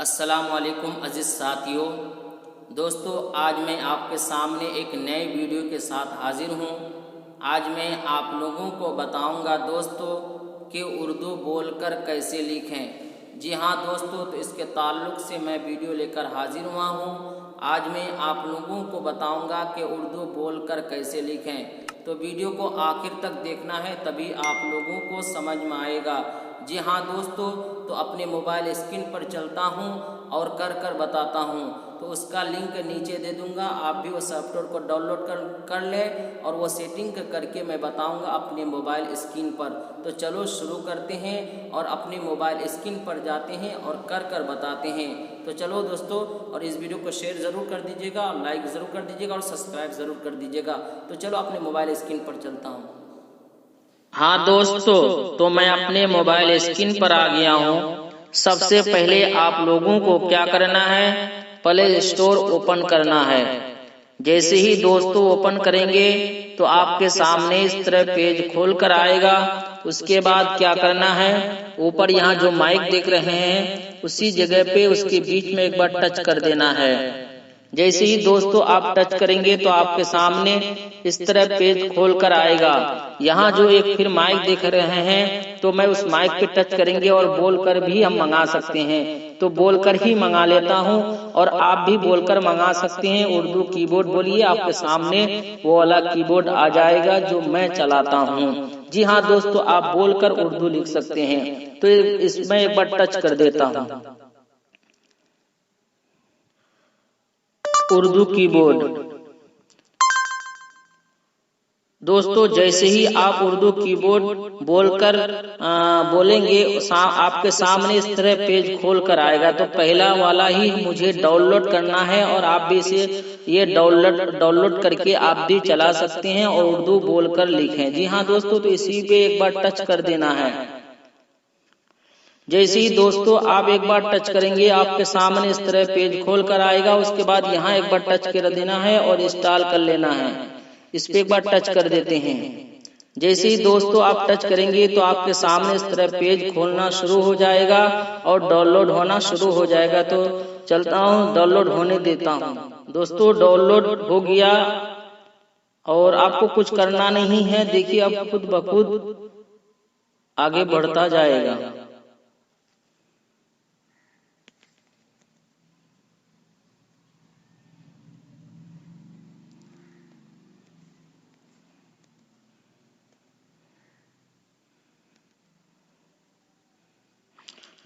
अस्सलामुअलैकुम अज़ीज़ साथियों। दोस्तों, आज मैं आपके सामने एक नए वीडियो के साथ हाजिर हूँ। आज मैं आप लोगों को बताऊँगा दोस्तों कि उर्दू बोलकर कैसे लिखें। जी हाँ दोस्तों, तो इसके ताल्लुक़ से मैं वीडियो लेकर हाजिर हुआ हूँ। आज मैं आप लोगों को बताऊँगा कि उर्दू बोलकर कैसे लिखें। तो वीडियो को आखिर तक देखना है, तभी आप लोगों को समझ में आएगा। जी हाँ दोस्तों, तो अपने मोबाइल स्क्रीन पर चलता हूँ और कर बताता हूँ। तो उसका लिंक नीचे दे दूँगा, आप भी वो सॉफ्टवेयर को डाउनलोड कर लें और वो सेटिंग करके मैं बताऊँगा अपने मोबाइल स्क्रीन पर। तो चलो शुरू करते हैं और अपने मोबाइल स्क्रीन पर जाते हैं और कर बताते हैं। तो चलो दोस्तों, और इस वीडियो को शेयर ज़रूर कर दीजिएगा, लाइक ज़रूर कर दीजिएगा और सब्सक्राइब ज़रूर कर दीजिएगा। तो चलो अपने मोबाइल स्क्रीन पर चलता हूँ। हाँ दोस्तों, तो मैं अपने मोबाइल स्क्रीन पर आ गया हूँ। सबसे पहले आप लोगों को क्या करना है, प्ले स्टोर ओपन करना है। जैसे ही दोस्तों ओपन करेंगे तो आपके सामने इस तरह पेज खोल कर आएगा। उसके बाद क्या करना है, ऊपर यहाँ जो माइक देख रहे हैं उसी जगह पे उसके बीच में एक बार टच कर देना है। जैसे ही दोस्तों आप टच करेंगे तो आपके सामने इस तरह पेज खोल कर आएगा। यहाँ जो एक फिर माइक देख रहे हैं, तो मैं उस माइक पे टच करेंगे और बोलकर भी हम मंगा सकते हैं। तो बोलकर ही मंगा लेता हूँ और आप भी बोलकर मंगा सकते हैं। उर्दू कीबोर्ड बोलिए, आपके सामने वो वाला कीबोर्ड आ जाएगा जो मैं चलाता हूँ। जी हाँ दोस्तों, आप बोलकर उर्दू लिख सकते हैं। तो इसमें एक बार टच कर देता हूँ, उर्दू कीबोर्ड। दोस्तों, जैसे ही आप उर्दू कीबोर्ड बोलकर बोलेंगे, आपके सामने इस तरह पेज खोल कर आएगा। तो पहला वाला ही मुझे डाउनलोड करना है और आप भी इसे ये डाउनलोड करके आप भी चला सकते हैं और उर्दू बोलकर लिखें। जी हाँ दोस्तों, तो इसी पे एक बार टच कर देना है। जैसे ही दोस्तों आप एक बार टच करेंगे, आपके सामने इस तरह पेज खोल कर आएगा। उसके बाद यहाँ एक बार टच कर देना है और इंस्टॉल कर लेना है। इस पे एक बार टच कर देते हैं। जैसे ही दोस्तों आप टच करेंगे तो आपके सामने इस तरह पेज खोलना शुरू हो जाएगा और डाउनलोड होना शुरू हो जाएगा। तो चलता हूँ, डाउनलोड होने देता हूँ। दोस्तों, डाउनलोड हो गया और आपको कुछ करना नहीं है। देखिए, अब खुद ब खुद आगे बढ़ता जाएगा।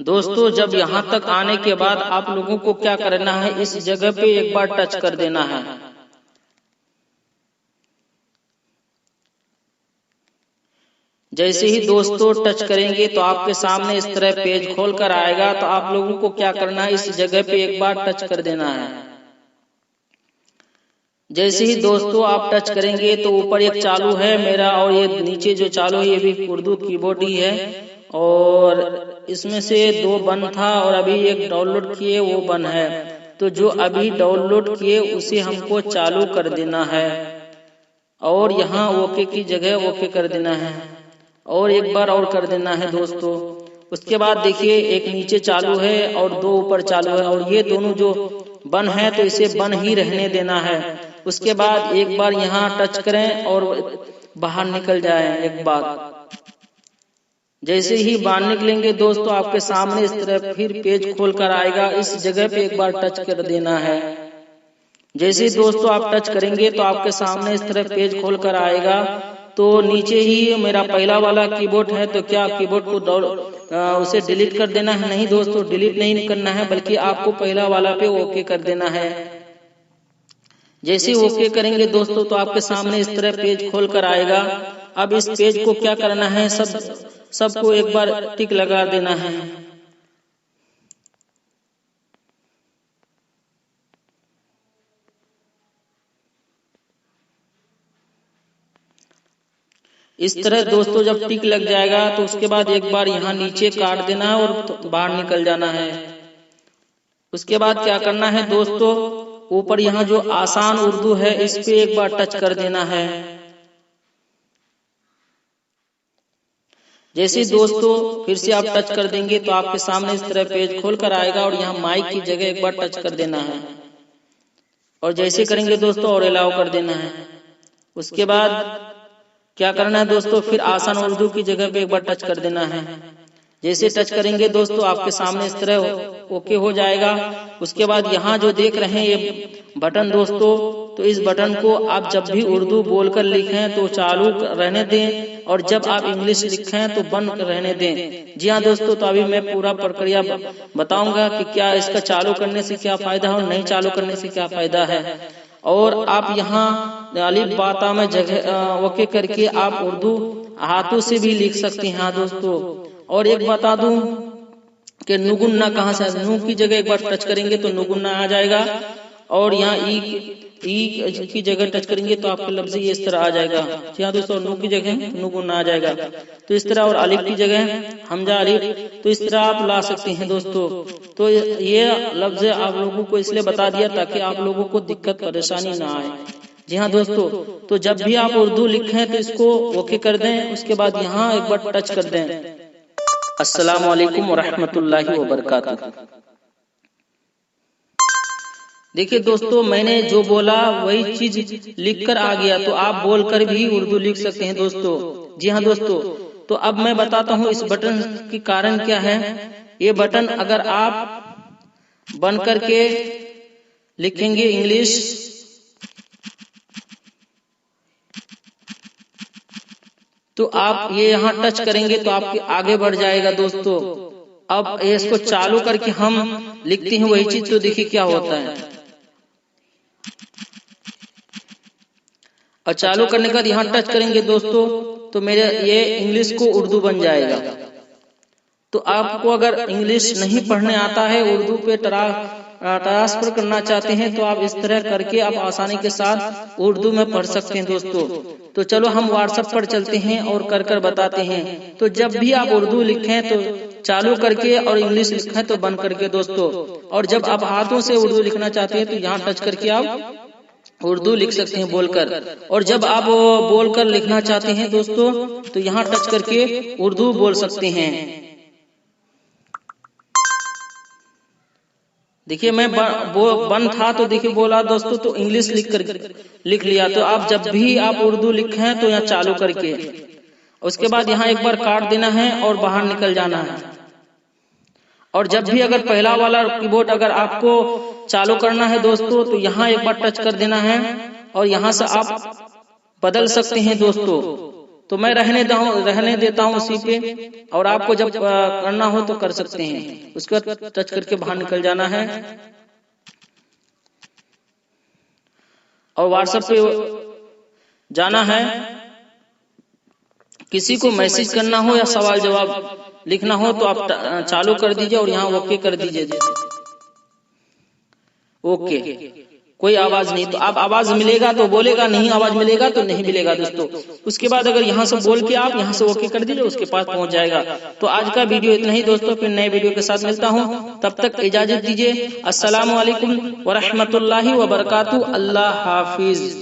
दोस्तों, जब यहाँ तक आने के बाद आप लोगों को क्या करना है, इस जगह पे एक बार टच कर देना है। जैसे ही दोस्तों टच करेंगे तो आपके सामने इस तरह पेज खोल कर आएगा। तो आप लोगों को क्या करना है, इस जगह पे एक बार टच कर देना है। जैसे ही दोस्तों आप टच करेंगे तो ऊपर एक चालू है मेरा और ये नीचे जो चालू है ये भी उर्दू कीबोर्ड ही है। और इसमें से दो बंद था और अभी एक डाउनलोड किए वो बंद है। तो जो अभी डाउनलोड किए उसे हमको चालू कर देना है और यहाँ ओके की जगह ओके कर देना है और एक बार और कर देना है दोस्तों। उसके बाद देखिए, एक नीचे चालू है और दो ऊपर चालू है और ये दोनों जो बंद है तो इसे बंद ही रहने देना है। उसके बाद एक बार यहाँ टच करें और बाहर निकल जाए एक बार। जैसे ही बाहर निकलेंगे दोस्तों, आपके सामने इस तरह फिर पेज खोल कर आएगा। इस जगह पे एक बार टच कर देना है। जैसे ही दोस्तों आप टच करेंगे तो आपके सामने इस तरह पेज खोल कर आएगा। तो नीचे ही मेरा पहला वाला कीबोर्ड है, तो क्या कीबोर्ड को उसे डिलीट कर देना है? नहीं दोस्तों, डिलीट नहीं करना है, बल्कि आपको पहला वाला पे ओके कर देना है। जैसे ओके करेंगे दोस्तों तो आपके सामने इस तरह पेज खोल कर आएगा। अब इस पेज को क्या करना है, सबको एक बार टिक लगा देना है। इस तरह दोस्तों जब टिक लग जाएगा तो उसके बाद एक बार यहाँ नीचे काट देना है और बाहर निकल जाना है। उसके बाद क्या करना है दोस्तों, ऊपर यहाँ जो आसान उर्दू है इस पे एक बार टच कर देना है। जैसे ही दोस्तों फिर से आप टच कर देंगे तो आपके सामने इस तरह पेज खोल कर आएगा और यहाँ माइक की जगह एक बार टच कर देना है और जैसे करेंगे दोस्तों और अलाउ कर देना है। उसके बाद क्या करना है दोस्तों, फिर आसान उर्दू की जगह पे एक बार टच कर देना है। जैसे टच करेंगे दोस्तों आपके सामने इस तरह ओके हो जाएगा। उसके बाद यहाँ जो देख रहे हैं ये बटन दोस्तों, तो इस बटन को आप जब भी उर्दू बोलकर लिखें तो चालू रहने दें और जब आप इंग्लिश लिखें तो बंद रहने दें। जी हाँ दोस्तों, तो अभी मैं पूरा प्रक्रिया बताऊंगा कि क्या इसका चालू करने से क्या फायदा है और नहीं चालू करने से क्या फायदा है। और आप यहाँ अलिफ बाता में जगह ओके करके आप उर्दू हाथों से भी लिख सकते हैं। हाँ दोस्तों, और एक बता दूं कि नुगुन्ना कहाँ से, नू की जगह एक बार टच करेंगे तो नुगुन्ना आ जाएगा और यहाँ ई की जगह टच करेंगे तो आपका लफ्ज ये इस तरह आ जाएगा। जी हाँ दोस्तों, नू की जगह नुगुन्ना आ जाएगा तो इस तरह, और अलिफ की जगह हमजा अलिफ, तो इस तरह आप ला सकते हैं दोस्तों। तो ये लफ्ज आप लोगों को इसलिए बता दिया ताकि आप लोगों को दिक्कत परेशानी ना आए। जी हाँ दोस्तों, तो जब भी आप उर्दू लिखें तो इसको ओके कर दें, उसके बाद यहाँ एक बार टच कर दें। अस्सलामु अलैकुम वरहमतुल्लाहि वबरकातुहू। देखिए दोस्तों, मैंने जो बोला वही चीज लिखकर आ गया, तो आप बोलकर भी उर्दू लिख सकते हैं दोस्तों। जी हाँ दोस्तों, तो अब मैं बताता हूँ इस बटन के कारण क्या है। ये बटन अगर आप बंद करके लिखेंगे इंग्लिश तो आप ये यहाँ टच करेंगे तो आपके आगे बढ़ जाएगा दोस्तों। अब इसको चालू करके हम लिखते हैं वही चीज, तो देखिए क्या होता है। और चालू करने के बाद यहाँ टच करेंगे दोस्तों तो मेरे ये इंग्लिश को उर्दू बन जाएगा। तो आपको अगर इंग्लिश नहीं पढ़ने आता है, उर्दू पे ट्रांसफर करना चाहते हैं, तो आप इस तरह करके आप आसानी के साथ उर्दू में पढ़ सकते हैं दोस्तों। तो चलो हम व्हाट्सएप पर चलते हैं और कर बताते हैं। तो जब भी आप उर्दू लिखें तो चालू करके और इंग्लिश लिखें तो बंद करके दोस्तों। और जब आप हाथों से उर्दू लिखना चाहते हैं तो यहाँ टच करके आप उर्दू लिख सकते हैं बोलकर। और जब आप बोलकर लिखना चाहते हैं दोस्तों तो यहाँ टच करके उर्दू बोल सकते हैं। देखिए मैं बंद था तो देखिए बोला दोस्तों, तो इंग्लिश लिख लिया। तो आप जब भी आप उर्दू लिखें तो यहाँ चालू करके, उसके बाद यहाँ एक बार काट देना है और बाहर निकल जाना है। और जब भी अगर पहला वाला कीबोर्ड अगर आपको चालू करना है दोस्तों तो यहाँ एक बार टच कर देना है और यहाँ से आप बदल सकते हैं दोस्तों। तो मैं रहने देता हूँ उसी पे, और आपको जब करना हो तो कर सकते हैं। उसके बाद टच करके बाहर निकल जाना है और व्हाट्सएप पे जाना है। किसी को मैसेज करना हो या सवाल जवाब लिखना हो तो आप चालू कर दीजिए और यहाँ ओके कर दीजिए। ओके, कोई आवाज नहीं, तो आप आवाज मिलेगा तो बोलेगा, नहीं आवाज मिलेगा तो नहीं मिलेगा दोस्तों। उसके बाद अगर यहाँ से बोल के आप यहाँ से ओके कर दीजिए, उसके पास पहुंच जाएगा। तो आज का वीडियो इतना ही दोस्तों, फिर नए वीडियो के साथ मिलता हूँ, तब तक इजाजत दीजिए। अस्सलामु अलैकुम वरहमतुल्लाहि वबरकातुहू। अल्लाह हाफिज।